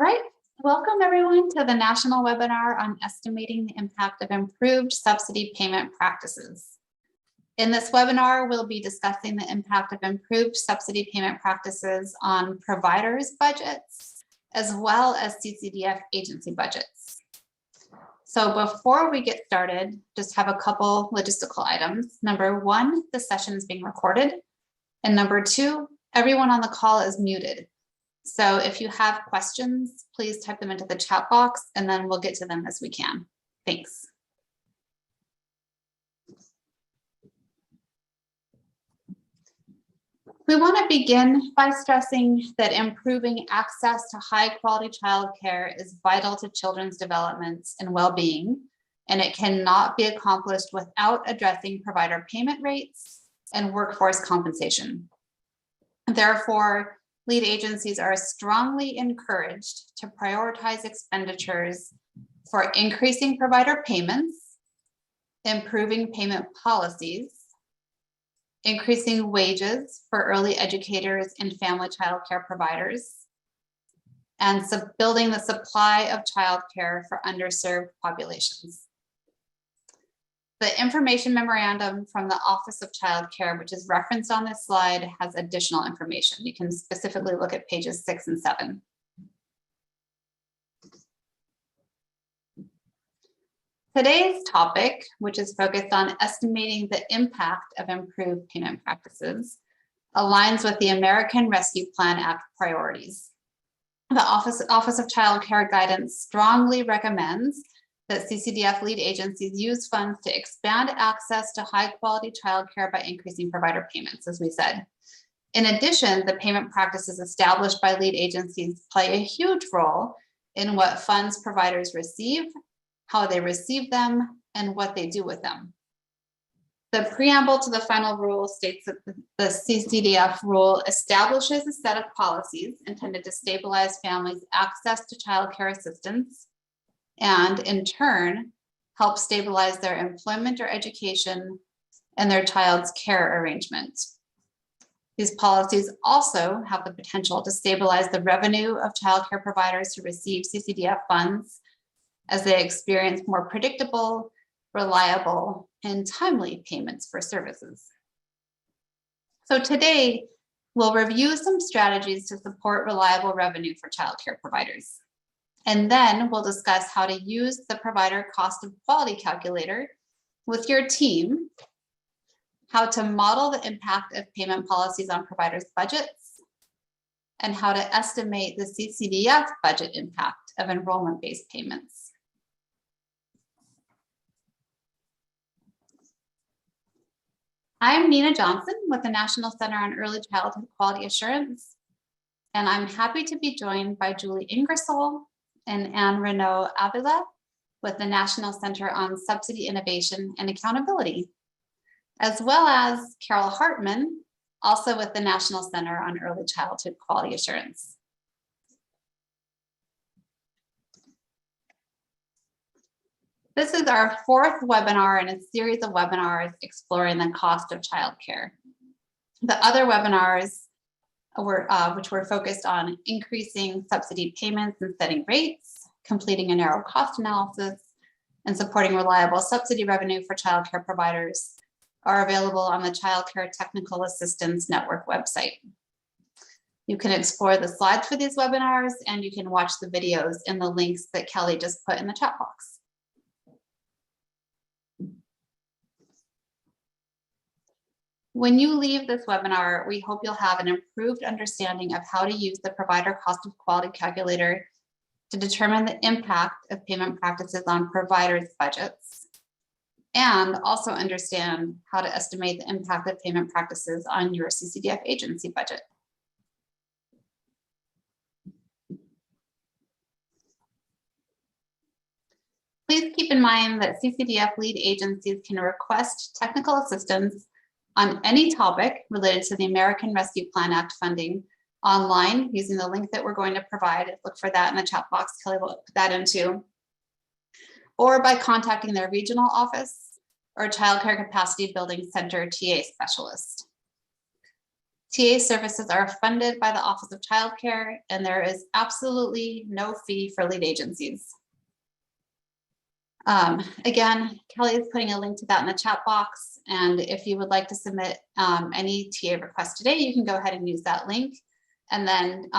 right, welcome everyone to the national webinar on estimating the impact of improved subsidy payment practices. In this webinar, we'll be discussing the impact of improved subsidy payment practices on providers' budgets, as well as CCDF agency budgets. So before we get started, just have a couple logistical items. Number one, the session is being recorded. And number two, everyone on the call is muted. So if you have questions, please type them into the chat box and then we'll get to them as we can. Thanks. We want to begin by stressing that improving access to high quality childcare is vital to children's development and well-being, and it cannot be accomplished without addressing provider payment rates and workforce compensation. Therefore, lead agencies are strongly encouraged to prioritize expenditures for increasing provider payments, improving payment policies, increasing wages for early educators and family child care providers, and building the supply of childcare for underserved populations. The information memorandum from the Office of Child Care, which is referenced on this slide, has additional information. You can specifically look at pages 6 and 7. Today's topic, which is focused on estimating the impact of improved payment practices, aligns with the American Rescue Plan Act priorities. The Office of Child Care guidance strongly recommends that CCDF lead agencies use funds to expand access to high quality childcare by increasing provider payments, as we said. In addition, the payment practices established by lead agencies play a huge role in what funds providers receive, how they receive them, and what they do with them. The preamble to the final rule states that the CCDF rule establishes a set of policies intended to stabilize families' access to childcare assistance, and in turn, help stabilize their employment or education and their child's care arrangements. These policies also have the potential to stabilize the revenue of childcare providers who receive CCDF funds as they experience more predictable, reliable, and timely payments for services. So today, we'll review some strategies to support reliable revenue for childcare providers. And then we'll discuss how to use the provider cost of quality calculator with your team, how to model the impact of payment policies on providers' budgets, and how to estimate the CCDF budget impact of enrollment-based payments. I'm Nina Johnson with the National Center on Early Childhood Quality Assurance, and I'm happy to be joined by Julie Ingersoll and Anne Renaud Avila with the National Center on Subsidy Innovation and Accountability, as well as Carol Hartman, also with the National Center on Early Childhood Quality Assurance. This is our fourth webinar in a series of webinars exploring the cost of childcare. The other webinars which were focused on increasing subsidy payments and setting rates, completing a narrow cost analysis, and supporting reliable subsidy revenue for childcare providers, are available on the Child Care Technical Assistance Network website. You can explore the slides for these webinars, and you can watch the videos in the links that Kelly just put in the chat box. When you leave this webinar, we hope you'll have an improved understanding of how to use the provider cost of quality calculator to determine the impact of payment practices on providers' budgets, and also understand how to estimate the impact of payment practices on your CCDF agency budget. Please keep in mind that CCDF lead agencies can request technical assistance on any topic related to the American Rescue Plan Act funding online using the link that we're going to provide. Look for that in the chat box. Kelly will put that into. Or by contacting their regional office or Child Care Capacity Building Center TA specialist. TA services are funded by the Office of Child Care, and there is absolutely no fee for lead agencies. Again, Kelly is putting a link to that in the chat box. And if you would like to submit any TA request today, you can go ahead and use that link. And then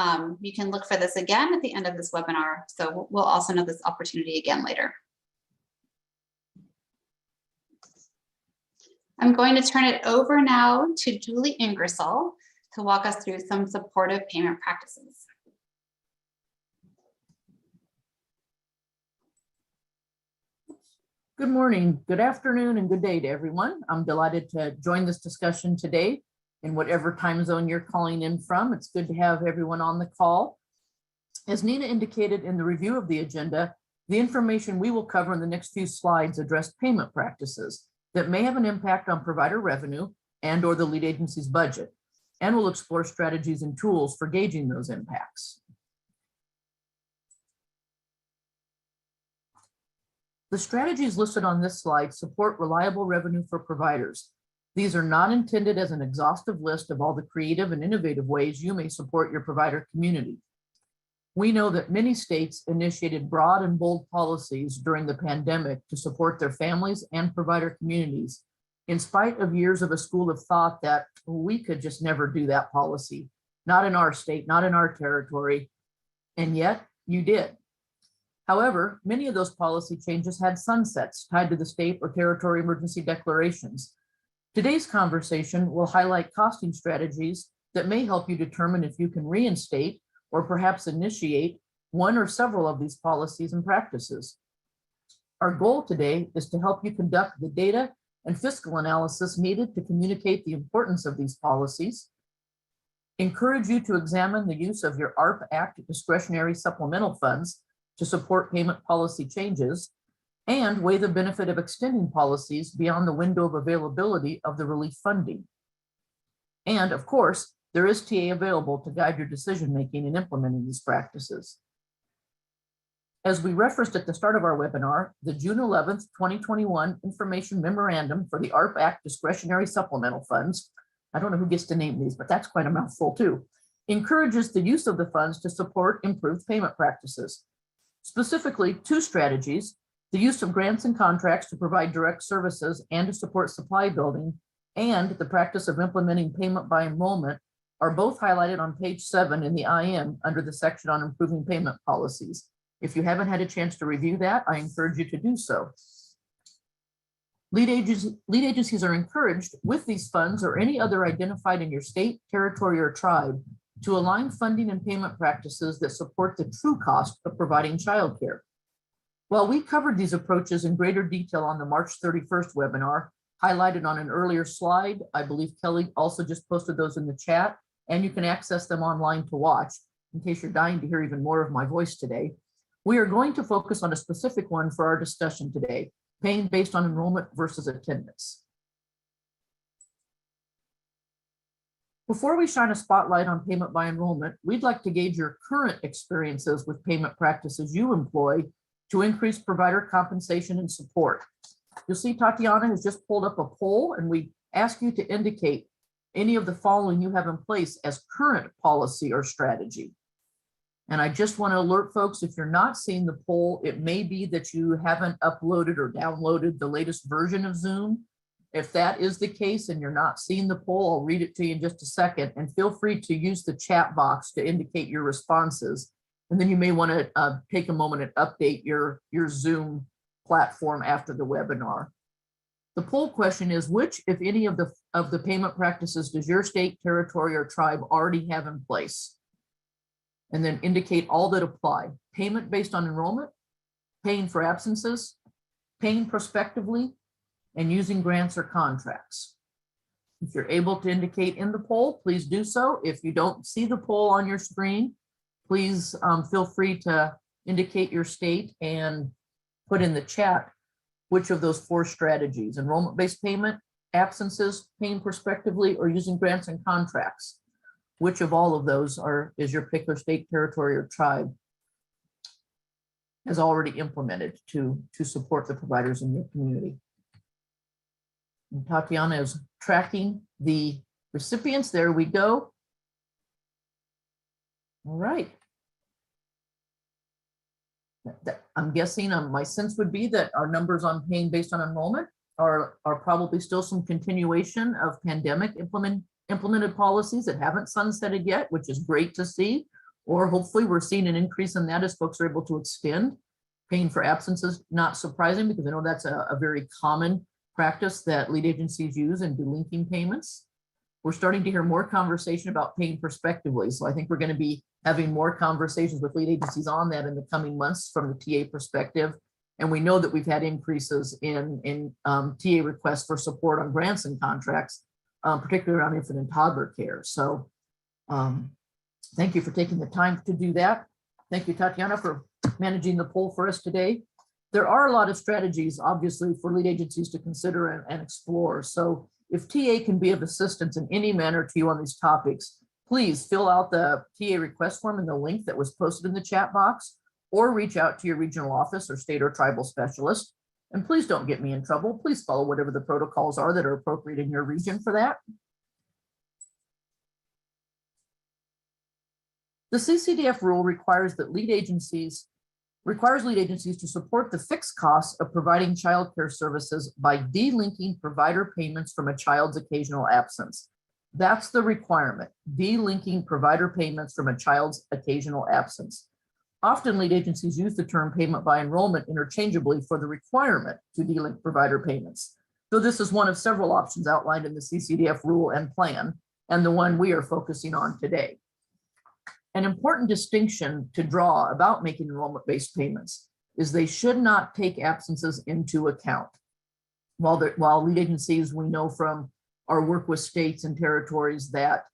you can look for this again at the end of this webinar. So we'll also know this opportunity again later. I'm going to turn it over now to Julie Ingersoll to walk us through some supportive payment practices. Good morning, good afternoon, and good day to everyone. I'm delighted to join this discussion today in whatever time zone you're calling in from. It's good to have everyone on the call. As Nina indicated in the review of the agenda, the information we will cover in the next few slides address payment practices that may have an impact on provider revenue and/or the lead agency's budget, and we'll explore strategies and tools for gauging those impacts. The strategies listed on this slide support reliable revenue for providers. These are not intended as an exhaustive list of all the creative and innovative ways you may support your provider community. We know that many states initiated broad and bold policies during the pandemic to support their families and provider communities, in spite of years of a school of thought that we could just never do that policy, not in our state, not in our territory, and yet you did. However, many of those policy changes had sunsets tied to the state or territory emergency declarations. Today's conversation will highlight costing strategies that may help you determine if you can reinstate or perhaps initiate one or several of these policies and practices. Our goal today is to help you conduct the data and fiscal analysis needed to communicate the importance of these policies, encourage you to examine the use of your ARP Act discretionary supplemental funds to support payment policy changes, and weigh the benefit of extending policies beyond the window of availability of the relief funding. And of course, there is TA available to guide your decision-making in implementing these practices. As we referenced at the start of our webinar, the June 11th, 2021 Information Memorandum for the ARP Act Discretionary Supplemental Funds, I don't know who gets to name these, but that's quite a mouthful too, encourages the use of the funds to support improved payment practices. Specifically, two strategies, the use of grants and contracts to provide direct services and to support supply building, and the practice of implementing payment by enrollment are both highlighted on page 7 in the IM under the section on improving payment policies. If you haven't had a chance to review that, I encourage you to do so. Lead agencies are encouraged with these funds or any other identified in your state, territory, or tribe to align funding and payment practices that support the true cost of providing childcare. While we covered these approaches in greater detail on the March 31st webinar, highlighted on an earlier slide, I believe Kelly also just posted those in the chat, and you can access them online to watch in case you're dying to hear even more of my voice today. We are going to focus on a specific one for our discussion today, paying based on enrollment versus attendance. Before we shine a spotlight on payment by enrollment, we'd like to gauge your current experiences with payment practices you employ to increase provider compensation and support. You'll see Tatiana has just pulled up a poll, and we ask you to indicate any of the following you have in place as current policy or strategy. And I just want to alert folks, if you're not seeing the poll, it may be that you haven't uploaded or downloaded the latest version of Zoom. If that is the case and you're not seeing the poll, I'll read it to you in just a second, and feel free to use the chat box to indicate your responses. And then you may want to take a moment and update your Zoom platform after the webinar. The poll question is, which, if any, of the payment practices does your state, territory, or tribe already have in place? And then indicate all that apply. Payment based on enrollment, paying for absences, paying prospectively, and using grants or contracts. If you're able to indicate in the poll, please do so. If you don't see the poll on your screen, please feel free to indicate your state and put in the chat which of those 4 strategies: enrollment-based payment, absences, paying prospectively, or using grants and contracts. Which of all of those is your particular state, territory, or tribe has already implemented to support the providers in your community? And Tatiana is tracking the Recipients, there we go. All right. I'm guessing my sense would be that our numbers on paying based on enrollment are probably still some continuation of pandemic implemented policies that haven't sunsetted yet, which is great to see. Or hopefully we're seeing an increase in that as folks are able to extend paying for absences. Not surprising, because I know that's a very common practice that lead agencies use in delinking payments. We're starting to hear more conversation about paying prospectively. So I think we're going to be having more conversations with lead agencies on that in the coming months from the TA perspective. And we know that we've had increases in TA requests for support on grants and contracts, particularly around infant and toddler care. So thank you for taking the time to do that. Thank you, Tatiana, for managing the poll for us today. There are a lot of strategies, obviously, for lead agencies to consider and explore. So if TA can be of assistance in any manner to you on these topics, please fill out the TA request form in the link that was posted in the chat box, or reach out to your regional office or state or tribal specialist. And please don't get me in trouble. Please follow whatever the protocols are that are appropriate in your region for that. The CCDF rule requires lead agencies to support the fixed costs of providing childcare services by delinking provider payments from a child's occasional absence. That's the requirement, delinking provider payments from a child's occasional absence. Often lead agencies use the term payment by enrollment interchangeably for the requirement to delink provider payments. So this is one of several options outlined in the CCDF rule and plan, and the one we are focusing on today. An important distinction to draw about making enrollment-based payments is they should not take absences into account. While lead agencies, we know from our work with states and territories that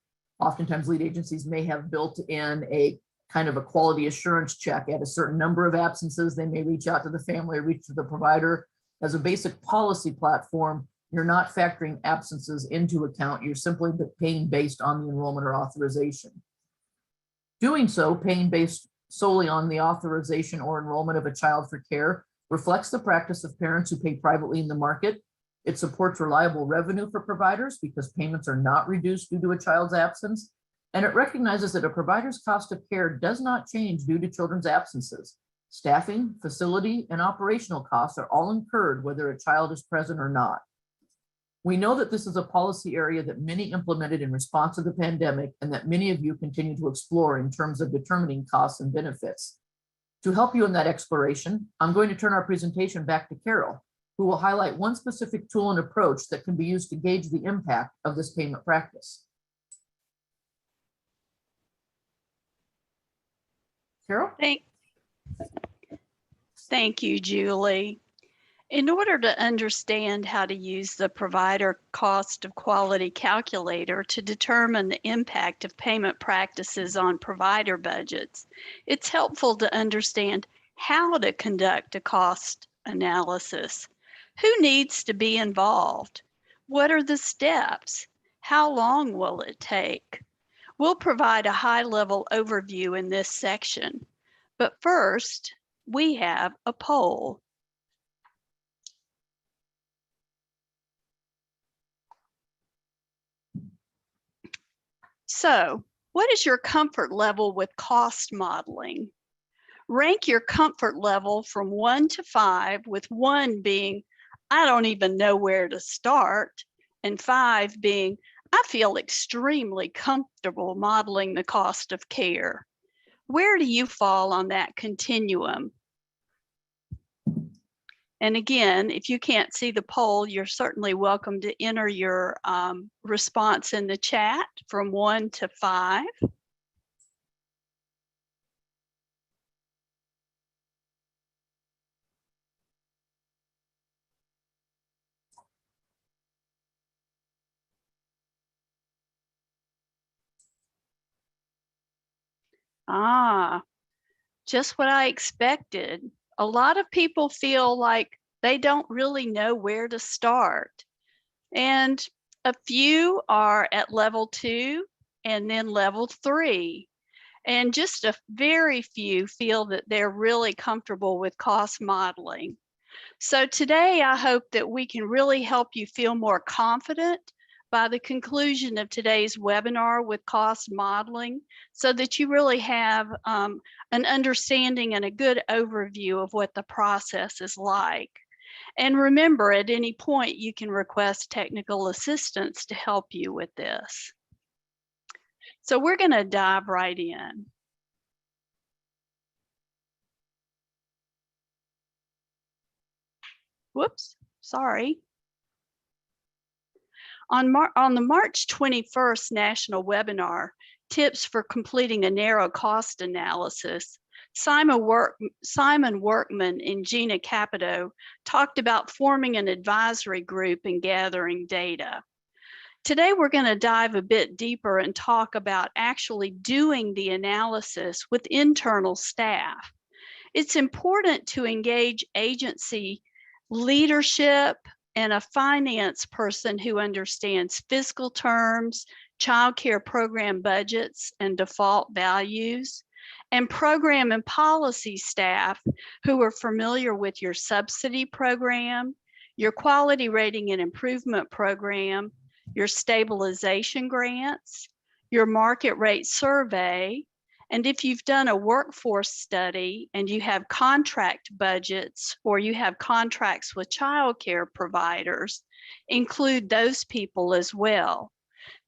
oftentimes lead agencies may have built in a kind of a quality assurance check at a certain number of absences. They may reach out to the family or reach to the provider. As a basic policy platform, you're not factoring absences into account. You're simply paying based on the enrollment or authorization. Doing so, paying based solely on the authorization or enrollment of a child for care, reflects the practice of parents who pay privately in the market. It supports reliable revenue for providers because payments are not reduced due to a child's absence. And it recognizes that a provider's cost of care does not change due to children's absences. Staffing, facility, and operational costs are all incurred whether a child is present or not. We know that this is a policy area that many implemented in response to the pandemic and that many of you continue to explore in terms of determining costs and benefits. To help you in that exploration, I'm going to turn our presentation back to Carol, who will highlight one specific tool and approach that can be used to gauge the impact of this payment practice. Carol? Thank you, Julie. In order to understand how to use the provider cost of quality calculator to determine the impact of payment practices on provider budgets, it's helpful to understand how to conduct a cost analysis. Who needs to be involved? What are the steps? How long will it take? We'll provide a high-level overview in this section, but first, we have a poll. So, what is your comfort level with cost modeling? Rank your comfort level from 1 to 5, with 1 being, I don't even know where to start, and 5 being, I feel extremely comfortable modeling the cost of care. Where do you fall on that continuum? And again, if you can't see the poll, you're certainly welcome to enter your response in the chat from 1 to 5. Just what I expected. A lot of people feel like they don't really know where to start. And a few are at level 2 and then level 3. And just a very few feel that they're really comfortable with cost modeling. So today, I hope that we can really help you feel more confident by the conclusion of today's webinar with cost modeling so that you really have an understanding and a good overview of what the process is like. And remember, at any point, you can request technical assistance to help you with this. So we're going to dive right in. Whoops, sorry. On the March 21st national webinar, Tips for Completing a Narrow Cost Analysis, Simon Workman and Gina Capito talked about forming an advisory group and gathering data. Today, we're going to dive a bit deeper and talk about actually doing the analysis with internal staff. It's important to engage agency leadership and a finance person who understands fiscal terms, child care program budgets and default values, and program and policy staff who are familiar with your subsidy program, your quality rating and improvement program, your stabilization grants, your market rate survey, and if you've done a workforce study and you have contract budgets or you have contracts with child care providers, include those people as well.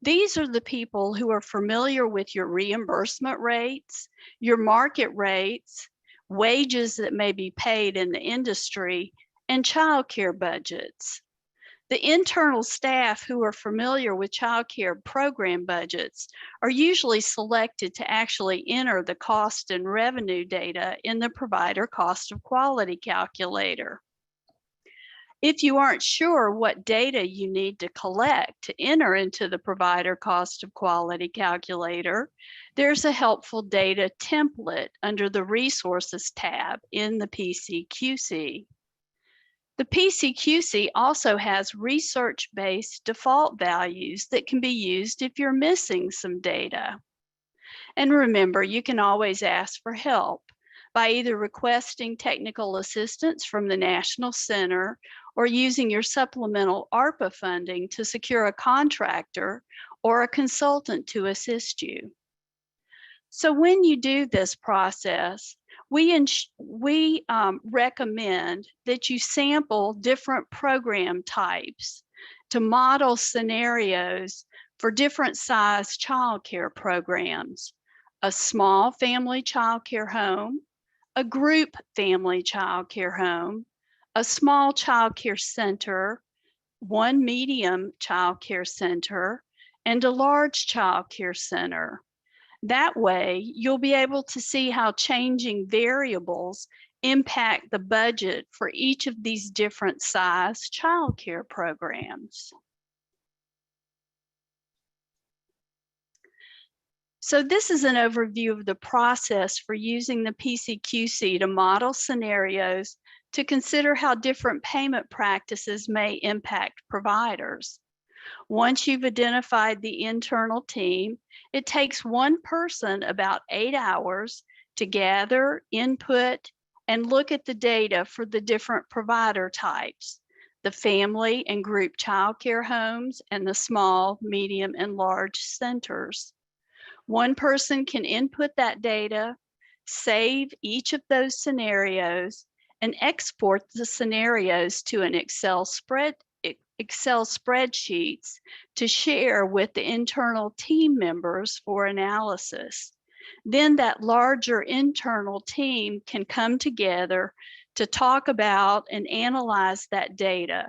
These are the people who are familiar with your reimbursement rates, your market rates, wages that may be paid in the industry, and child care budgets. The internal staff who are familiar with child care program budgets are usually selected to actually enter the cost and revenue data in the provider cost of quality calculator. If you aren't sure what data you need to collect to enter into the provider cost of quality calculator, there's a helpful data template under the resources tab in the PCQC. The PCQC also has research-based default values that can be used if you're missing some data. And remember, you can always ask for help by either requesting technical assistance from the National Center or using your supplemental ARPA funding to secure a contractor or a consultant to assist you. So when you do this process, we recommend that you sample different program types to model scenarios for different size child care programs: a small family child care home, a group family child care home, a small child care center, one medium child care center, and a large child care center. That way, you'll be able to see how changing variables impact the budget for each of these different size child care programs. So this is an overview of the process for using the PCQC to model scenarios to consider how different payment practices may impact providers. Once you've identified the internal team, it takes one person about 8 hours to gather, input, and look at the data for the different provider types: the family and group child care homes and the small, medium, and large centers. One person can input that data, save each of those scenarios, and export the scenarios to an Excel spreadsheets to share with the internal team members for analysis. Then that larger internal team can come together to talk about and analyze that data,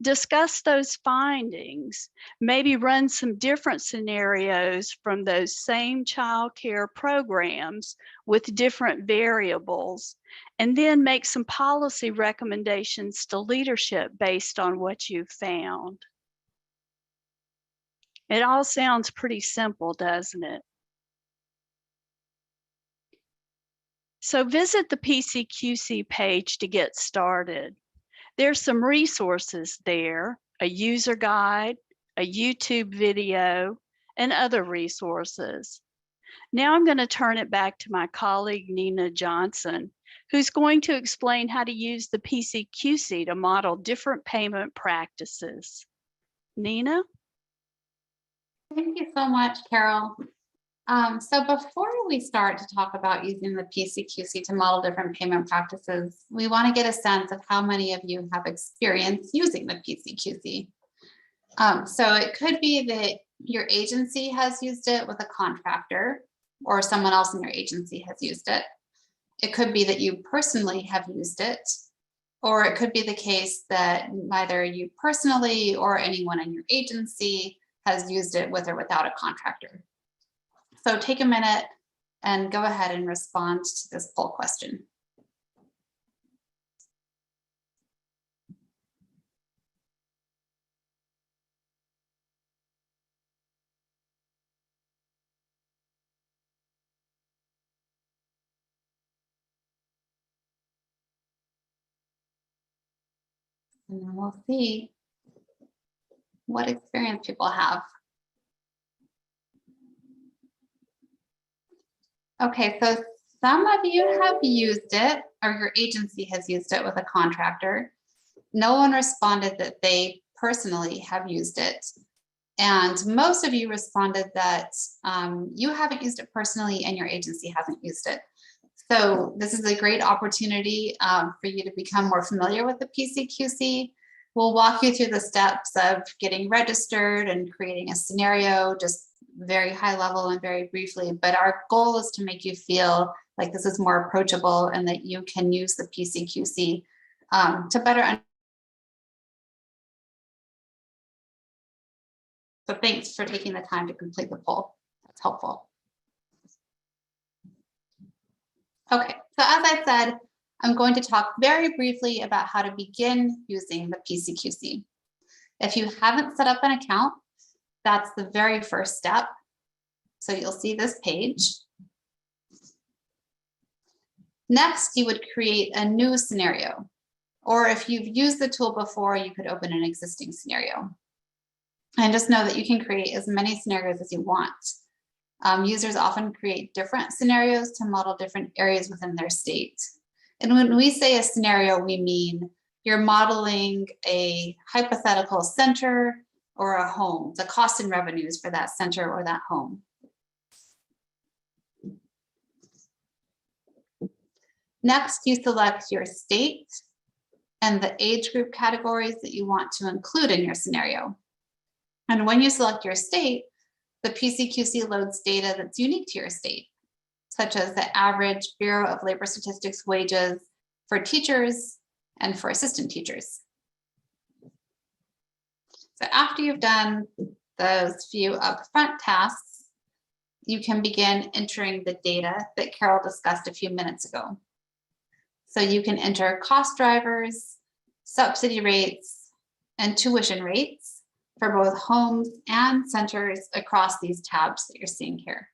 discuss those findings, maybe run some different scenarios from those same child care programs with different variables, and then make some policy recommendations to leadership based on what you've found. It all sounds pretty simple, doesn't it? So visit the PCQC page to get started. There's some resources there: a user guide, a YouTube video, and other resources. Now I'm going to turn it back to my colleague, Nina Johnson, who's going to explain how to use the PCQC to model different payment practices. Nina? Thank you so much, Carol. So before we start to talk about using the PCQC to model different payment practices, we want to get a sense of how many of you have experience using the PCQC. So it could be that your agency has used it with a contractor, or someone else in your agency has used it. It could be that you personally have used it, or it could be the case that neither you personally or anyone in your agency has used it with or without a contractor. So take a minute and go ahead and respond to this poll question. And then we'll see what experience people have. Okay, so some of you have used it, or your agency has used it with a contractor. No one responded that they personally have used it. And most of you responded that you haven't used it personally and your agency hasn't used it. So this is a great opportunity for you to become more familiar with the PCQC. We'll walk you through the steps of getting registered and creating a scenario, just very high level and very briefly. But our goal is to make you feel like this is more approachable and that you can use the PCQC to better understand. So thanks for taking the time to complete the poll. That's helpful. Okay, so as I said, I'm going to talk very briefly about how to begin using the PCQC. If you haven't set up an account, that's the very first step. So you'll see this page. Next, you would create a new scenario. Or if you've used the tool before, you could open an existing scenario. And just know that you can create as many scenarios as you want. Users often create different scenarios to model different areas within their state. And when we say a scenario, we mean you're modeling a hypothetical center or a home, the cost and revenues for that center or that home. Next, you select your state and the age group categories that you want to include in your scenario. And when you select your state, the PCQC loads data that's unique to your state, such as the average Bureau of Labor Statistics wages for teachers and for assistant teachers. So after you've done those few upfront tasks, you can begin entering the data that Carol discussed a few minutes ago. So you can enter cost drivers, subsidy rates, and tuition rates for both homes and centers across these tabs that you're seeing here.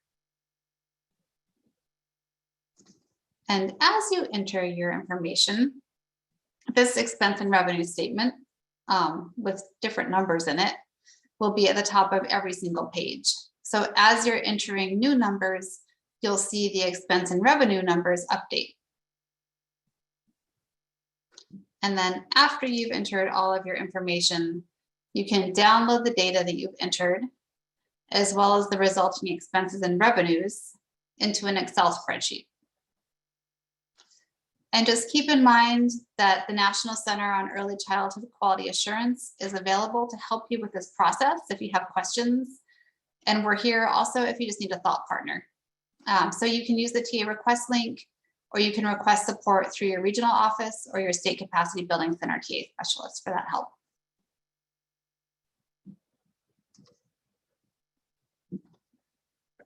And as you enter your information, this expense and revenue statement with different numbers in it will be at the top of every single page. So as you're entering new numbers, you'll see the expense and revenue numbers update. And then after you've entered all of your information, you can download the data that you've entered, as well as the resulting expenses and revenues into an Excel spreadsheet. And just keep in mind that the National Center on Early Childhood Quality Assurance is available to help you with this process if you have questions. And we're here also if you just need a thought partner. So you can use the TA request link, or you can request support through your regional office or your state capacity building center TA specialist for that help.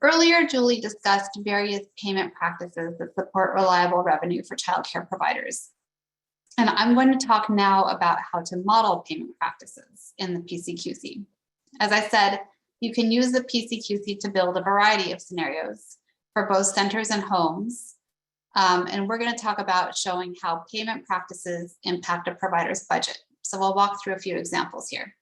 Earlier, Julie discussed various payment practices that support reliable revenue for childcare providers. And I'm going to talk now about how to model payment practices in the PCQC. As I said, you can use the PCQC to build a variety of scenarios for both centers and homes. And we're going to talk about showing how payment practices impact a provider's budget. So we'll walk through a few examples here.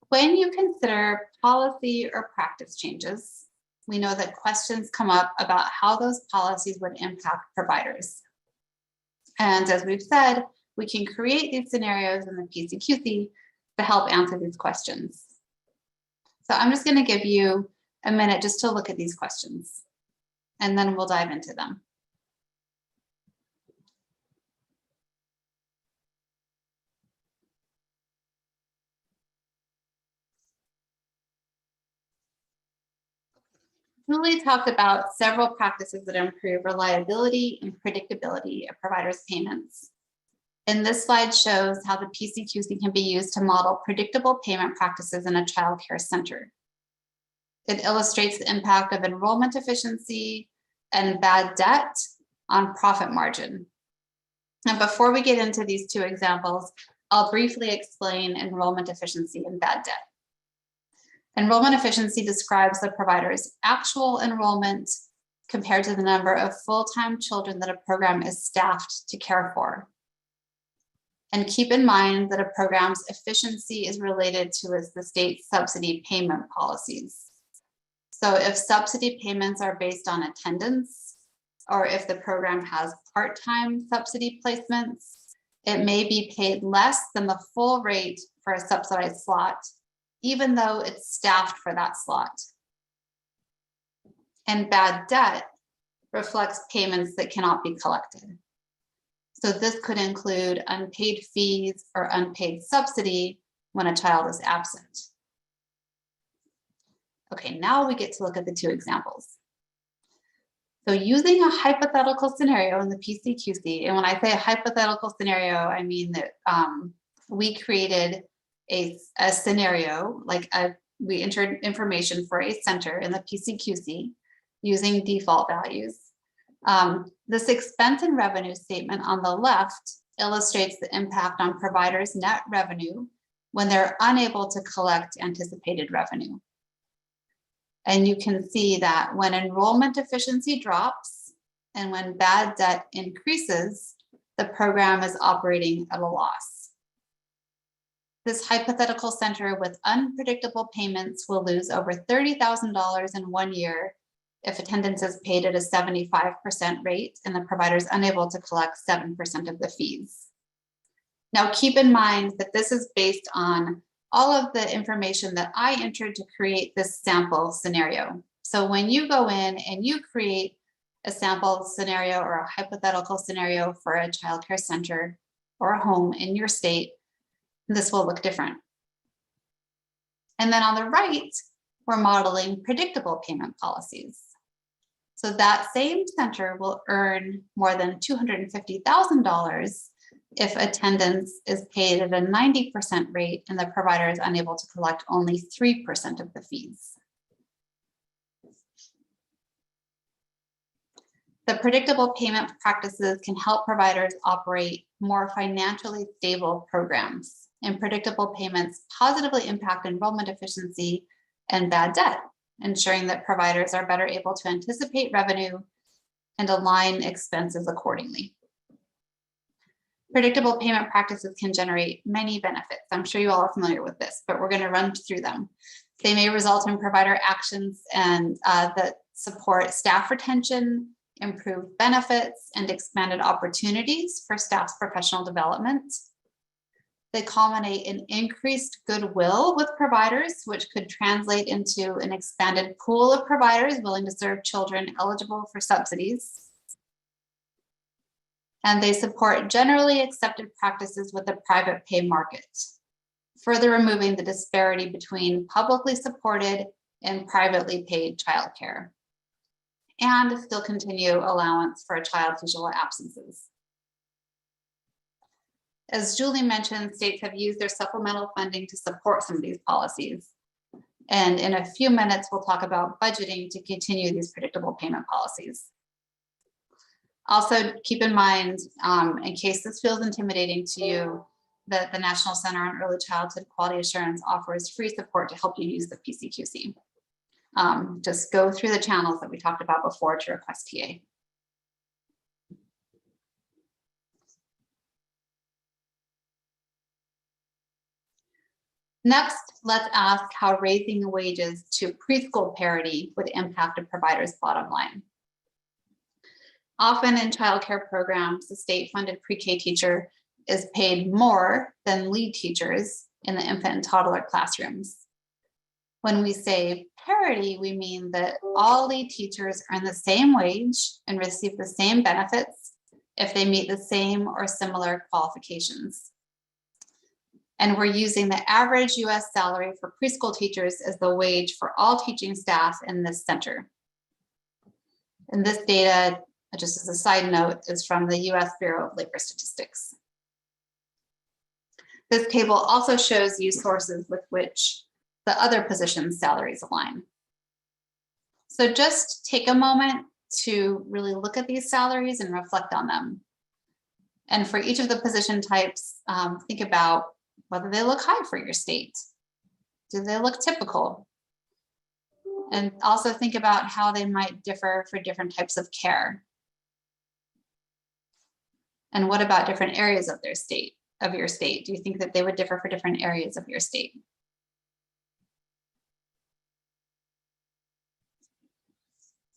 When you consider policy or practice changes, we know that questions come up about how those policies would impact providers. And as we've said, we can create these scenarios in the PCQC to help answer these questions. So I'm just going to give you a minute just to look at these questions, and then we'll dive into them. Julie talked about several practices that improve reliability and predictability of providers' payments. And this slide shows how the PCQC can be used to model predictable payment practices in a child care center. It illustrates the impact of enrollment efficiency and bad debt on profit margin. And before we get into these two examples, I'll briefly explain enrollment efficiency and bad debt. Enrollment efficiency describes the provider's actual enrollment compared to the number of full-time children that a program is staffed to care for. And keep in mind that a program's efficiency is related to the state's subsidy payment policies. So if subsidy payments are based on attendance, or if the program has part-time subsidy placements, it may be paid less than the full rate for a subsidized slot, even though it's staffed for that slot. And bad debt reflects payments that cannot be collected. So this could include unpaid fees or unpaid subsidy when a child is absent. Okay, now we get to look at the two examples. So using a hypothetical scenario in the PCQC, and when I say a hypothetical scenario, I mean that we created a scenario, we entered information for a center in the PCQC using default values. This expense and revenue statement on the left illustrates the impact on providers' net revenue when they're unable to collect anticipated revenue. And you can see that when enrollment efficiency drops and when bad debt increases, the program is operating at a loss. This hypothetical center with unpredictable payments will lose over $30,000 in 1 year if attendance is paid at a 75% rate and the provider is unable to collect 7% of the fees. Now, keep in mind that this is based on all of the information that I entered to create this sample scenario. So when you go in and you create a sample scenario or a hypothetical scenario for a childcare center or a home in your state, this will look different. And then on the right, we're modeling predictable payment policies. So that same center will earn more than $250,000 if attendance is paid at a 90% rate and the provider is unable to collect only 3% of the fees. The predictable payment practices can help providers operate more financially stable programs, and predictable payments positively impact enrollment efficiency and bad debt, ensuring that providers are better able to anticipate revenue and align expenses accordingly. Predictable payment practices can generate many benefits. I'm sure you all are familiar with this, but we're going to run through them. They may result in provider actions and that support staff retention, improved benefits, and expanded opportunities for staff's professional development. They culminate in increased goodwill with providers, which could translate into an expanded pool of providers willing to serve children eligible for subsidies. And they support generally accepted practices with the private pay market, further removing the disparity between publicly supported and privately paid childcare, and still continue allowance for a child's usual absences. As Julie mentioned, states have used their supplemental funding to support some of these policies. And in a few minutes, we'll talk about budgeting to continue these predictable payment policies. Also, keep in mind, in case this feels intimidating to you, that the National Center on Early Childhood Quality Assurance offers free support to help you use the PCQC. Just go through the channels that we talked about before to request TA. Next, let's ask how raising wages to preschool parity would impact a provider's bottom line. Often in childcare programs, the state-funded pre-K teacher is paid more than lead teachers in the infant and toddler classrooms. When we say parity, we mean that all lead teachers earn the same wage and receive the same benefits if they meet the same or similar qualifications. And we're using the average US salary for preschool teachers as the wage for all teaching staff in this center. And this data, just as a side note, is from the US Bureau of Labor Statistics. This table also shows you sources with which the other positions' salaries align. So just take a moment to really look at these salaries and reflect on them. And for each of the position types, think about whether they look high for your state. Do they look typical? And also think about how they might differ for different types of care. And what about different areas of their state, of your state? Do you think that they would differ for different areas of your state?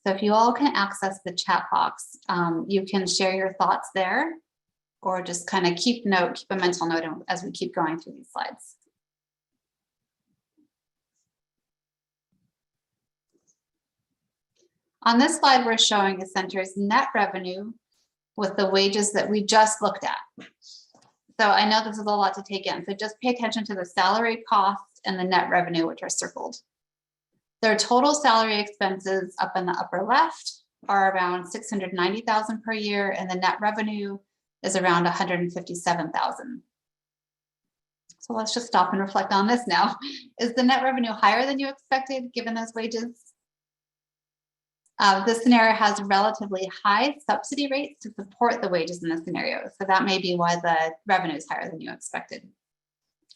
So if you all can access the chat box, you can share your thoughts there, or just kind of keep a mental note as we keep going through these slides. On this slide, we're showing a center's net revenue with the wages that we just looked at. So I know this is a lot to take in, so just pay attention to the salary costs and the net revenue, which are circled. Their total salary expenses up in the upper left are around $690,000 per year, and the net revenue is around $157,000. So let's just stop and reflect on this now. Is the net revenue higher than you expected given those wages? This scenario has relatively high subsidy rates to support the wages in this scenario. So that may be why the revenue is higher than you expected.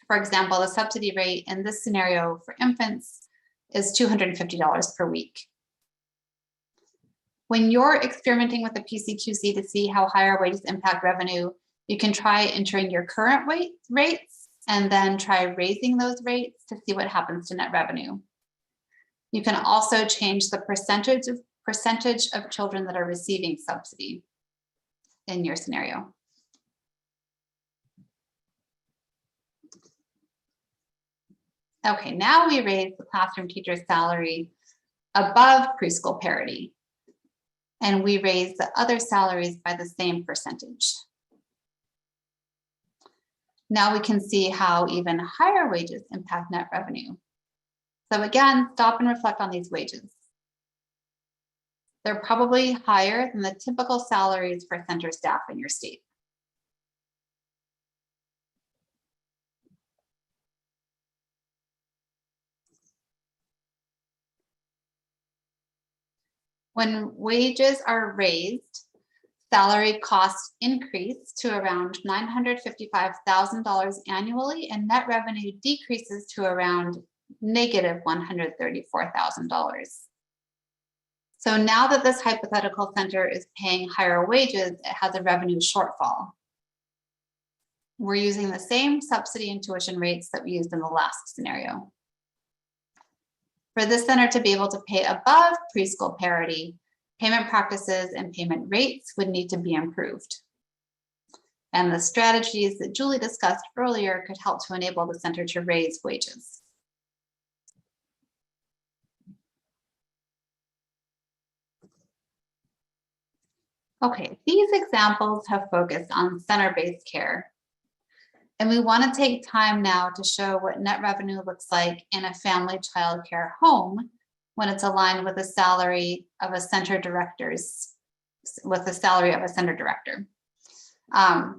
For example, the subsidy rate in this scenario for infants is $250 per week. When you're experimenting with the PCQC to see how higher wages impact revenue, you can try entering your current rates and then try raising those rates to see what happens to net revenue. You can also change the percentage of children that are receiving subsidy in your scenario. Okay, now we raise the classroom teacher's salary above preschool parity, and we raise the other salaries by the same percentage. Now we can see how even higher wages impact net revenue. So again, stop and reflect on these wages. They're probably higher than the typical salaries for center staff in your state. When wages are raised, salary costs increase to around $955,000 annually, and net revenue decreases to around negative $134,000. So now that this hypothetical center is paying higher wages, it has a revenue shortfall. We're using the same subsidy and tuition rates that we used in the last scenario. For this center to be able to pay above preschool parity, payment practices and payment rates would need to be improved. And the strategies that Julie discussed earlier could help to enable the center to raise wages. Okay, these examples have focused on center-based care. And we want to take time now to show what net revenue looks like in a family child care home when it's aligned with the salary of a center director.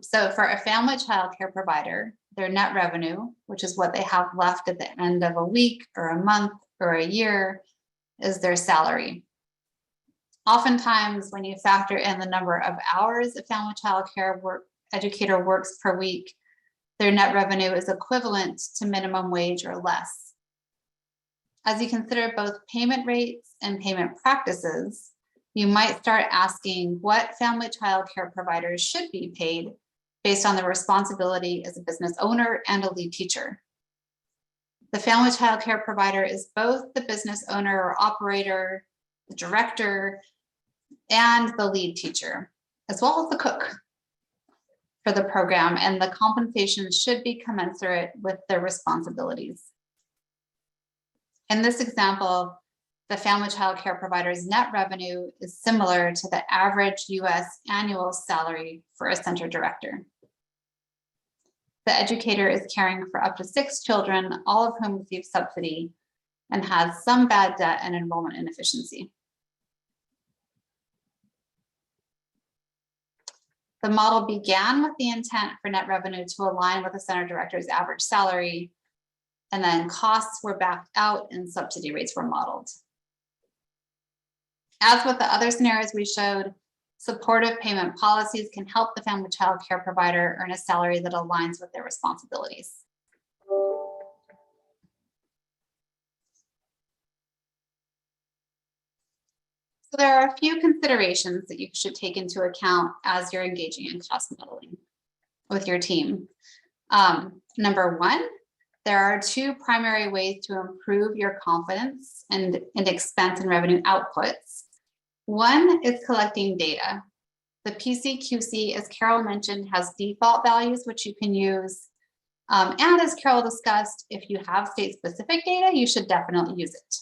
So for a family child care provider, their net revenue, which is what they have left at the end of a week or a month or a year, is their salary. Oftentimes, when you factor in the number of hours a family child care educator works per week, their net revenue is equivalent to minimum wage or less. As you consider both payment rates and payment practices, you might start asking what family child care providers should be paid based on their responsibility as a business owner and a lead teacher. The family child care provider is both the business owner or operator, the director, and the lead teacher, as well as the cook. for the program, and the compensation should be commensurate with their responsibilities. In this example, the family child care provider's net revenue is similar to the average US annual salary for a center director. The educator is caring for up to 6 children, all of whom receive subsidy, and has some bad debt and enrollment inefficiency. The model began with the intent for net revenue to align with the center director's average salary, and then costs were backed out and subsidy rates were modeled. As with the other scenarios we showed, supportive payment policies can help the family child care provider earn a salary that aligns with their responsibilities. So there are a few considerations that you should take into account as you're engaging in cost modeling with your team. Number one, there are 2 primary ways to improve your confidence in expense and revenue outputs. One is collecting data. The PCQC, as Carol mentioned, has default values, which you can use. And as Carol discussed, if you have state-specific data, you should definitely use it.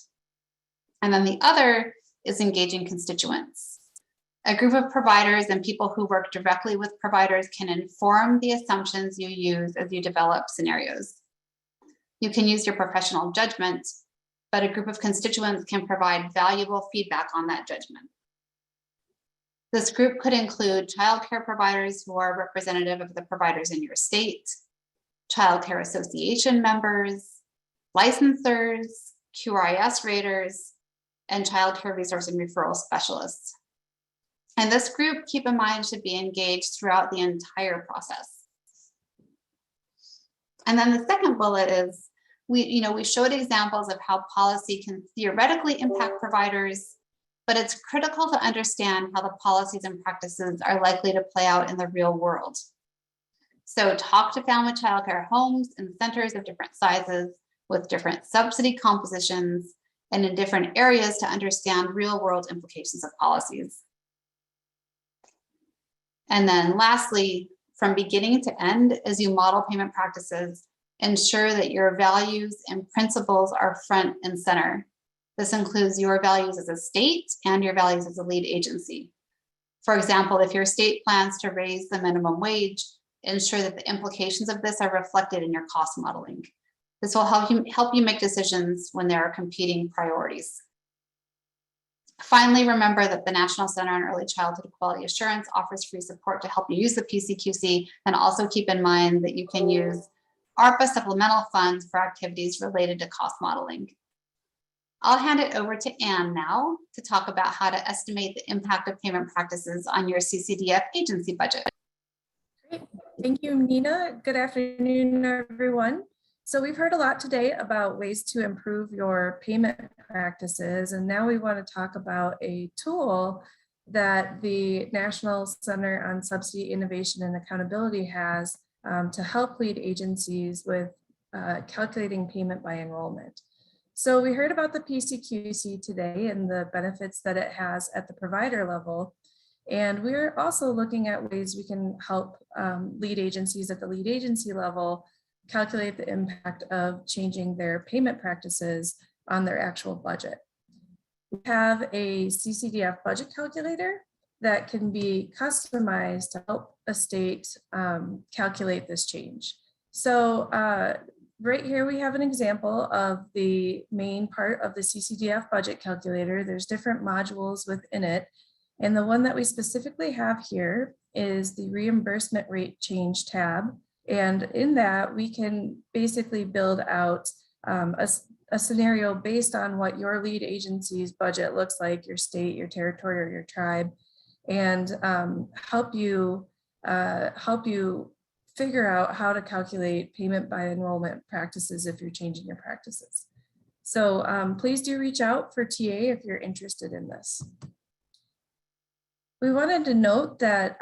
And then the other is engaging constituents. A group of providers and people who work directly with providers can inform the assumptions you use as you develop scenarios. You can use your professional judgment, but a group of constituents can provide valuable feedback on that judgment. This group could include childcare providers who are representative of the providers in your state, childcare association members, licensors, QRIS raters, and childcare resource and referral specialists. And this group, keep in mind, should be engaged throughout the entire process. And then the second bullet is, we showed examples of how policy can theoretically impact providers, but it's critical to understand how the policies and practices are likely to play out in the real world. So talk to family childcare homes and centers of different sizes with different subsidy compositions and in different areas to understand real world implications of policies. And then lastly, from beginning to end, as you model payment practices, ensure that your values and principles are front and center. This includes your values as a state and your values as a lead agency. For example, if your state plans to raise the minimum wage, ensure that the implications of this are reflected in your cost modeling. This will help you make decisions when there are competing priorities. Finally, remember that the National Center on Early Childhood Quality Assurance offers free support to help you use the PCQC, and also keep in mind that you can use ARPA supplemental funds for activities related to cost modeling. I'll hand it over to Anne now to talk about how to estimate the impact of payment practices on your CCDF agency budget. Great. Thank you, Nina. Good afternoon, everyone. So we've heard a lot today about ways to improve your payment practices, and now we want to talk about a tool that the National Center on Subsidy Innovation and Accountability has to help lead agencies with calculating payment by enrollment. So we heard about the PCQC today and the benefits that it has at the provider level. And we're also looking at ways we can help lead agencies at the lead agency level calculate the impact of changing their payment practices on their actual budget. We have a CCDF budget calculator that can be customized to help a state calculate this change. So right here we have an example of the main part of the CCDF budget calculator. There's different modules within it. And the one that we specifically have here is the reimbursement rate change tab. And in that, we can basically build out a scenario based on what your lead agency's budget looks like, your state, your territory, or your tribe, and help you figure out how to calculate payment by enrollment practices if you're changing your practices. So please do reach out for TA if you're interested in this. We wanted to note that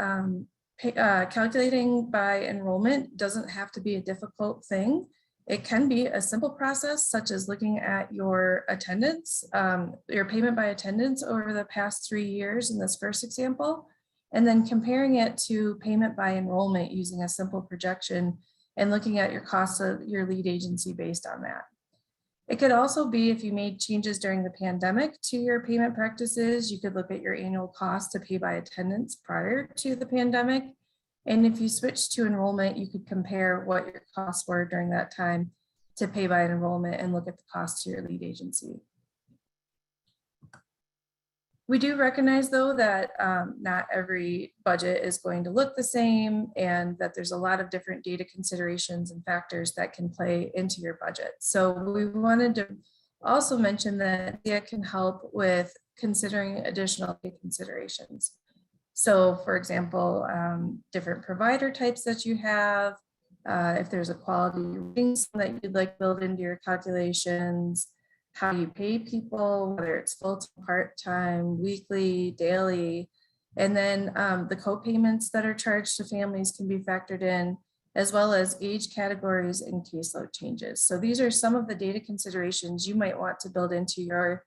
calculating by enrollment doesn't have to be a difficult thing. It can be a simple process, such as looking at your attendance, your payment by attendance over the past 3 years in this first example, and then comparing it to payment by enrollment using a simple projection and looking at your costs of your lead agency based on that. It could also be if you made changes during the pandemic to your payment practices, you could look at your annual cost to pay by attendance prior to the pandemic. And if you switch to enrollment, you could compare what your costs were during that time to pay by enrollment and look at the cost to your lead agency. We do recognize, though, that not every budget is going to look the same and that there's a lot of different data considerations and factors that can play into your budget. So we wanted to also mention that it can help with considering additional considerations. So, for example, different provider types that you have, if there's a quality rating that you'd like built into your calculations, how you pay people, whether it's full-time, part-time, weekly, daily, and then the co-payments that are charged to families can be factored in, as well as age categories and caseload changes. So these are some of the data considerations you might want to build into your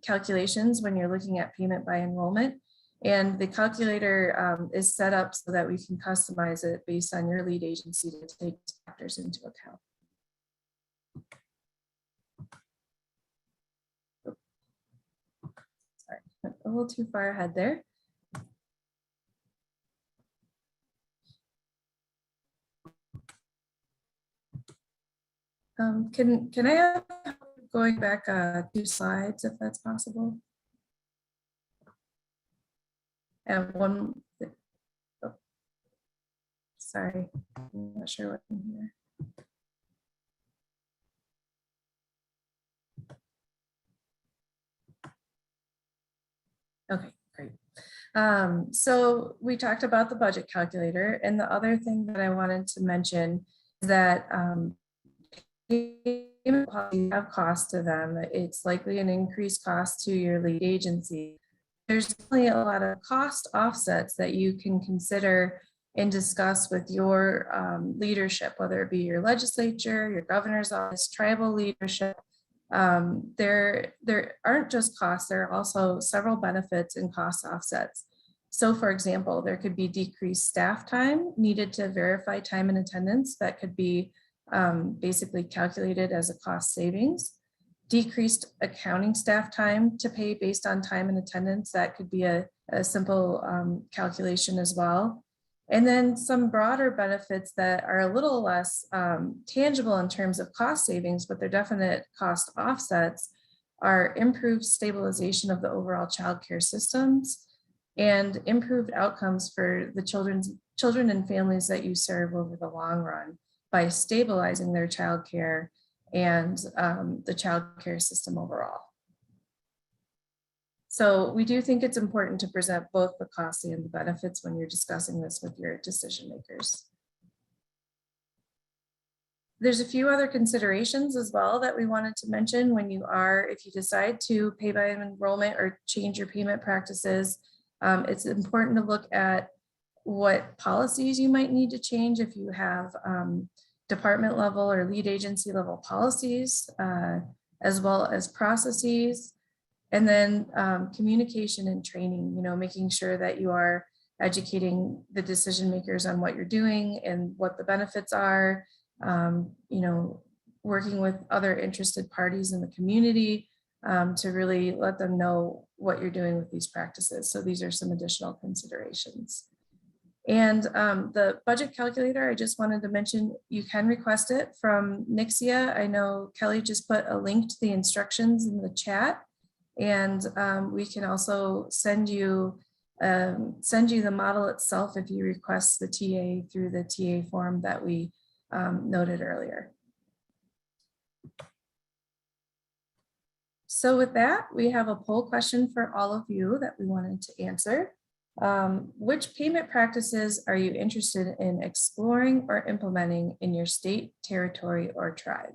calculations when you're looking at payment by enrollment. And the calculator is set up so that we can customize it based on your lead agency to take factors into account. A little too far ahead there. Can I have going back 2 slides if that's possible? And one, oh, sorry, I'm not sure what in here. Okay, great. So we talked about the budget calculator, and the other thing that I wanted to mention is that have cost to them. It's likely an increased cost to your lead agency. There's definitely a lot of cost offsets that you can consider and discuss with your leadership, whether it be your legislature, your governor's office, tribal leadership. There aren't just costs, there are also several benefits and cost offsets. So for example, there could be decreased staff time needed to verify time and attendance that could be basically calculated as a cost savings. Decreased accounting staff time to pay based on time and attendance, that could be a simple calculation as well. And then some broader benefits that are a little less tangible in terms of cost savings, but they're definite cost offsets, are improved stabilization of the overall childcare systems and improved outcomes for the children and families that you serve over the long run by stabilizing their childcare and the childcare system overall. So we do think it's important to present both the costs and the benefits when you're discussing this with your decision makers. There's a few other considerations as well that we wanted to mention when if you decide to pay by enrollment or change your payment practices. It's important to look at what policies you might need to change if you have department level or lead agency level policies, as well as processes. And then communication and training, making sure that you are educating the decision makers on what you're doing and what the benefits are, working with other interested parties in the community to really let them know what you're doing with these practices. So these are some additional considerations. And the budget calculator, I just wanted to mention, you can request it from Nixia. I know Kelly just put a link to the instructions in the chat. And we can also send you the model itself if you request the TA through the TA form that we noted earlier. So with that, we have a poll question for all of you that we wanted to answer. Which payment practices are you interested in exploring or implementing in your state, territory, or tribe?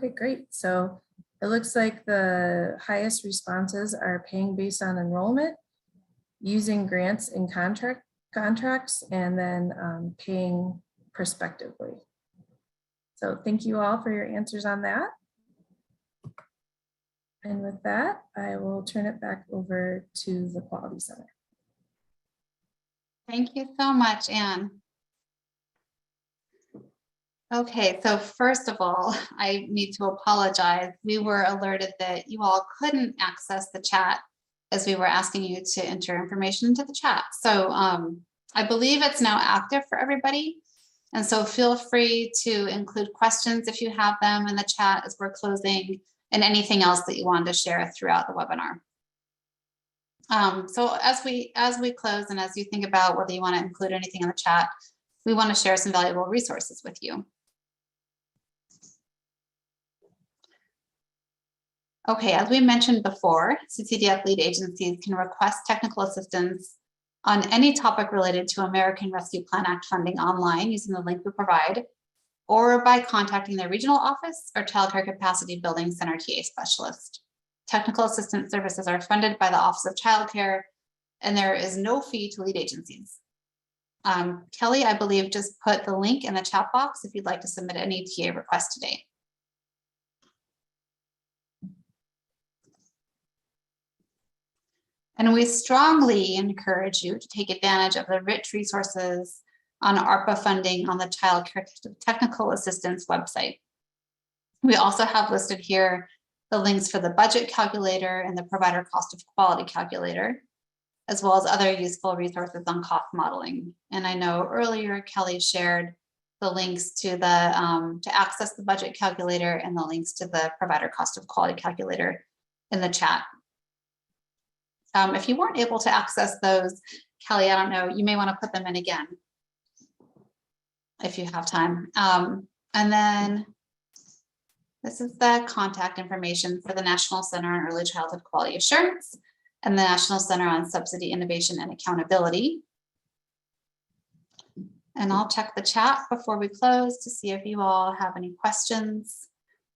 Okay, great. So it looks like the highest responses are paying based on enrollment, using grants and contracts, and then paying prospectively. So thank you all for your answers on that. And with that, I will turn it back over to the Quality Center. Thank you so much, Anne. Okay, so first of all, I need to apologize. We were alerted that you all couldn't access the chat as we were asking you to enter information into the chat. So I believe it's now active for everybody. And so feel free to include questions if you have them in the chat as we're closing, and anything else that you wanted to share throughout the webinar. So as we close, and as you think about whether you want to include anything in the chat, we want to share some valuable resources with you. Okay, as we mentioned before, CCDF lead agencies can request technical assistance on any topic related to American Rescue Plan Act funding online using the link we provide, or by contacting their regional office or Child Care Capacity Building Center TA specialist. Technical assistance services are funded by the Office of Child Care, and there is no fee to lead agencies. Kelly, I believe, just put the link in the chat box if you'd like to submit any TA request today. And we strongly encourage you to take advantage of the rich resources on ARPA funding on the Child Care Technical Assistance website. We also have listed here the links for the budget calculator and the provider cost of quality calculator, as well as other useful resources on cost modeling. And I know earlier Kelly shared the links to the to access the budget calculator and the links to the provider cost of quality calculator in the chat. If you weren't able to access those, Kelly, I don't know, you may want to put them in again if you have time. And then this is the contact information for the National Center on Early Childhood Quality Assurance and the National Center on Subsidy Innovation and Accountability. And I'll check the chat before we close to see if you all have any questions.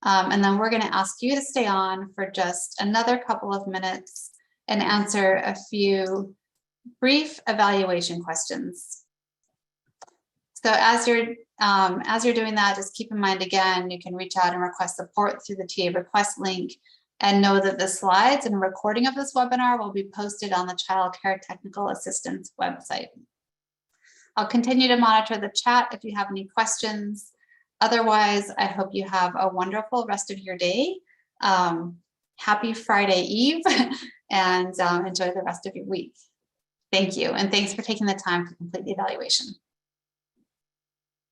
And then we're going to ask you to stay on for just another couple of minutes and answer a few brief evaluation questions. So as you're doing that, just keep in mind, again, you can reach out and request support through the TA request link, and know that the slides and recording of this webinar will be posted on the Child Care Technical Assistance website. I'll continue to monitor the chat if you have any questions. Otherwise, I hope you have a wonderful rest of your day. Happy Friday Eve, and enjoy the rest of your week. Thank you, and thanks for taking the time to complete the evaluation.